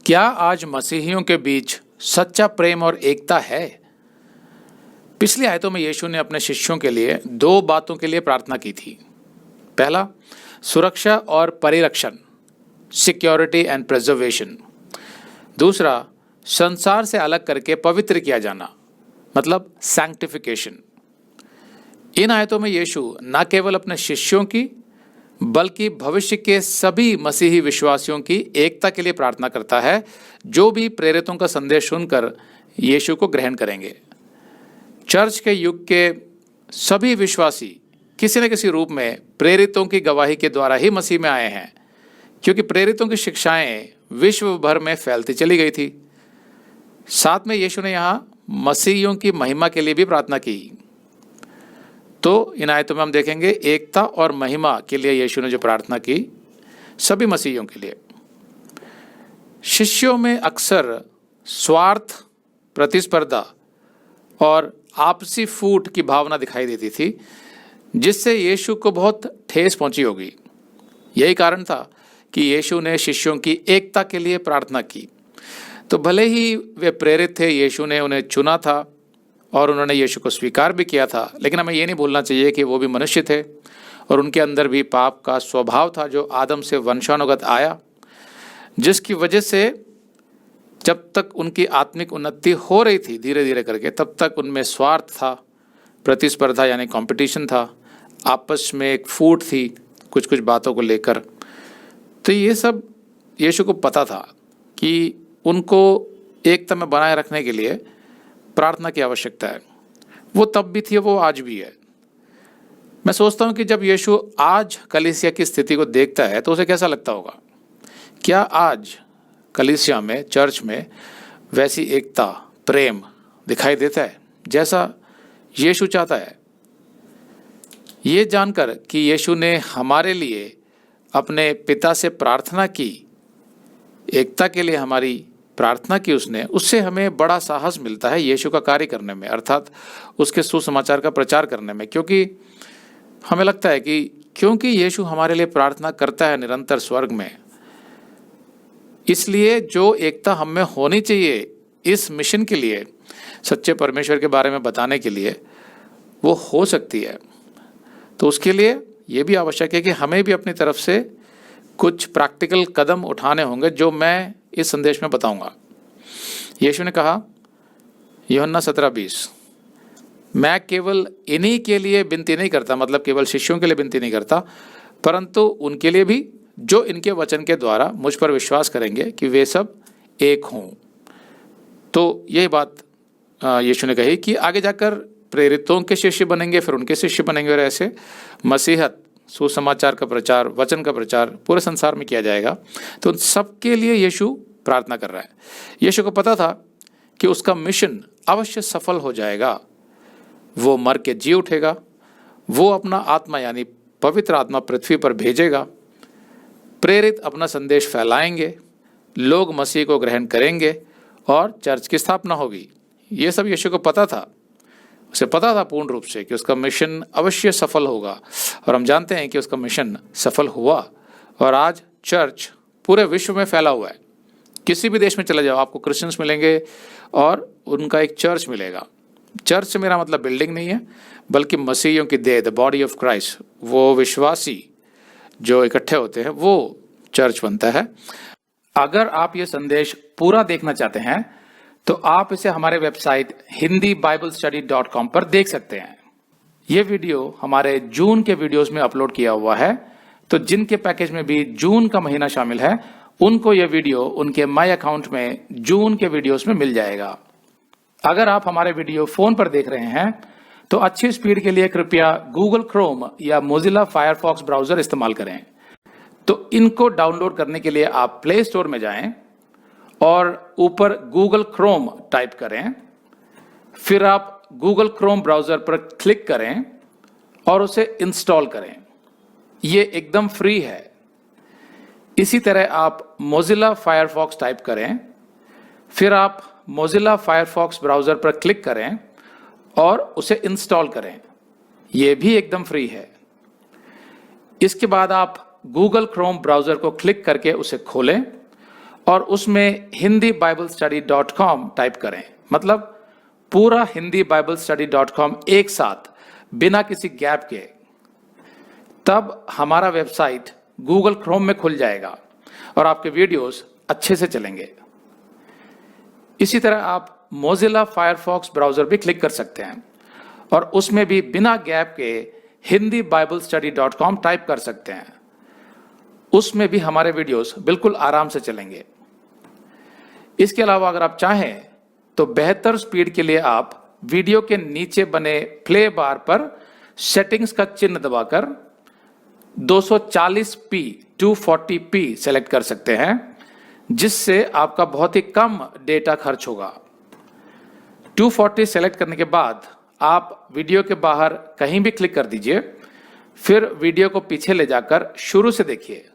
क्या आज मसीहियों के बीच सच्चा प्रेम और एकता है? पिछली आयतों में यीशु ने अपने शिष्यों के लिए दो बातों के लिए प्रार्थना की थी। पहला, सुरक्षा और परिरक्षण, सिक्योरिटी एंड प्रिजर्वेशन। दूसरा, संसार से अलग करके पवित्र किया जाना, मतलब सैंक्टिफिकेशन। इन आयतों में यीशु न केवल अपने शिष्यों की बल्कि भविष्य के सभी मसीही विश्वासियों की एकता के लिए प्रार्थना करता है, जो भी प्रेरितों का संदेश सुनकर यीशु को ग्रहण करेंगे। चर्च के युग के सभी विश्वासी किसी न किसी रूप में प्रेरितों की गवाही के द्वारा ही मसीह में आए हैं, क्योंकि प्रेरितों की शिक्षाएं विश्व भर में फैलती चली गई थी। साथ में यीशु ने यहाँ मसीहियों की महिमा के लिए भी प्रार्थना की। तो इन आयतों में हम देखेंगे एकता और महिमा के लिए यीशु ने जो प्रार्थना की, सभी मसीहियों के लिए। शिष्यों में अक्सर स्वार्थ, प्रतिस्पर्धा और आपसी फूट की भावना दिखाई देती थी, जिससे यीशु को बहुत ठेस पहुंची होगी। यही कारण था कि यीशु ने शिष्यों की एकता के लिए प्रार्थना की। तो भले ही वे प्रेरित थे, यीशु ने उन्हें चुना था और उन्होंने यीशु को स्वीकार भी किया था, लेकिन हमें ये नहीं भूलना चाहिए कि वो भी मनुष्य थे और उनके अंदर भी पाप का स्वभाव था, जो आदम से वंशानुगत आया, जिसकी वजह से जब तक उनकी आत्मिक उन्नति हो रही थी धीरे धीरे करके, तब तक उनमें स्वार्थ था, प्रतिस्पर्धा यानी कंपटीशन था, आपस में एक फूट थी कुछ कुछ बातों को लेकर। तो ये सब यीशु को पता था कि उनको एकता में बनाए रखने के लिए प्रार्थना की आवश्यकता है। वो तब भी थी, वो आज भी है। मैं सोचता हूँ कि जब यीशु आज कलीसिया की स्थिति को देखता है तो उसे कैसा लगता होगा? क्या आज कलीसिया में, चर्च में वैसी एकता, प्रेम दिखाई देता है जैसा यीशु चाहता है? ये जानकर कि यीशु ने हमारे लिए अपने पिता से प्रार्थना की, एकता के लिए हमारी प्रार्थना की उसने, उससे हमें बड़ा साहस मिलता है यीशु का कार्य करने में, अर्थात उसके सुसमाचार का प्रचार करने में। क्योंकि हमें लगता है कि क्योंकि यीशु हमारे लिए प्रार्थना करता है निरंतर स्वर्ग में, इसलिए जो एकता हम में होनी चाहिए इस मिशन के लिए, सच्चे परमेश्वर के बारे में बताने के लिए, वो हो सकती है। तो उसके लिए ये भी आवश्यक है कि हमें भी अपनी तरफ से कुछ प्रैक्टिकल कदम उठाने होंगे, जो मैं इस संदेश में बताऊंगा। यीशु ने कहा, यूहन्ना 17:20, मैं केवल इन्हीं के लिए विनती नहीं करता, मतलब केवल शिष्यों के लिए विनती नहीं करता, परंतु उनके लिए भी जो इनके वचन के द्वारा मुझ पर विश्वास करेंगे कि वे सब एक हों। तो यही बात यीशु ने कही कि आगे जाकर प्रेरितों के शिष्य बनेंगे, फिर उनके शिष्य बनेंगे, और ऐसे मसीहत, सुसमाचार का प्रचार, वचन का प्रचार पूरे संसार में किया जाएगा। तो उन सबके लिए यीशु प्रार्थना कर रहा है। यीशु को पता था कि उसका मिशन अवश्य सफल हो जाएगा। वो मर के जी उठेगा, वो अपना आत्मा यानी पवित्र आत्मा पृथ्वी पर भेजेगा, प्रेरित अपना संदेश फैलाएंगे, लोग मसीह को ग्रहण करेंगे और चर्च की स्थापना होगी। ये सब यीशु को पता था। उसे पता था पूर्ण रूप से कि उसका मिशन अवश्य सफल होगा, और हम जानते हैं कि उसका मिशन सफल हुआ। और आज चर्च पूरे विश्व में फैला हुआ है। किसी भी देश में चले जाओ, आपको क्रिश्चियंस मिलेंगे और उनका एक चर्च मिलेगा। चर्च से मेरा मतलब बिल्डिंग नहीं है, बल्कि मसीहियों की देह, द बॉडी ऑफ क्राइस्ट, वो विश्वासी जो इकट्ठे होते हैं, वो चर्च बनता है। अगर आप ये संदेश पूरा देखना चाहते हैं तो आप इसे हमारे वेबसाइट hindibiblesstudy.com पर देख सकते हैं। ये वीडियो हमारे जून के वीडियोस में अपलोड किया हुआ है, तो जिनके पैकेज में भी जून का महीना शामिल है, उनको ये वीडियो उनके माई अकाउंट में जून के वीडियोस में मिल जाएगा। अगर आप हमारे वीडियो फोन पर देख रहे हैं तो अच्छी स्पीड के लिए कृपया गूगल क्रोम या मोजिला फायरफॉक्स ब्राउजर इस्तेमाल करें। तो इनको डाउनलोड करने के लिए आप प्ले स्टोर में जाएं और ऊपर गूगल क्रोम टाइप करें, फिर आप गूगल क्रोम ब्राउजर पर क्लिक करें और उसे इंस्टॉल करें। ये एकदम फ्री है। इसी तरह आप मोजिला फायरफॉक्स टाइप करें, फिर आप मोजिला फायरफॉक्स ब्राउजर पर क्लिक करें और उसे इंस्टॉल करें। ये भी एकदम फ्री है। इसके बाद आप गूगल क्रोम ब्राउजर को क्लिक करके उसे खोलें और उसमें hindibiblesteady.com टाइप करें, मतलब पूरा hindibiblesteady.com एक साथ बिना किसी गैप के, तब हमारा वेबसाइट गूगल क्रोम में खुल जाएगा और आपके वीडियोस अच्छे से चलेंगे। इसी तरह आप मोजिला फायरफॉक्स ब्राउजर भी क्लिक कर सकते हैं और उसमें भी बिना गैप के hindibiblesteady.com टाइप कर सकते हैं। उसमें भी हमारे वीडियोस बिल्कुल आराम से चलेंगे। इसके अलावा अगर आप चाहें तो बेहतर स्पीड के लिए आप वीडियो के नीचे बने प्ले बार पर सेटिंग्स का चिन्ह दबाकर 240p 240p सेलेक्ट कर सकते हैं, जिससे आपका बहुत ही कम डेटा खर्च होगा। 240 सेलेक्ट करने के बाद आप वीडियो के बाहर कहीं भी क्लिक कर दीजिए, फिर वीडियो को पीछे ले जाकर शुरू से देखिए।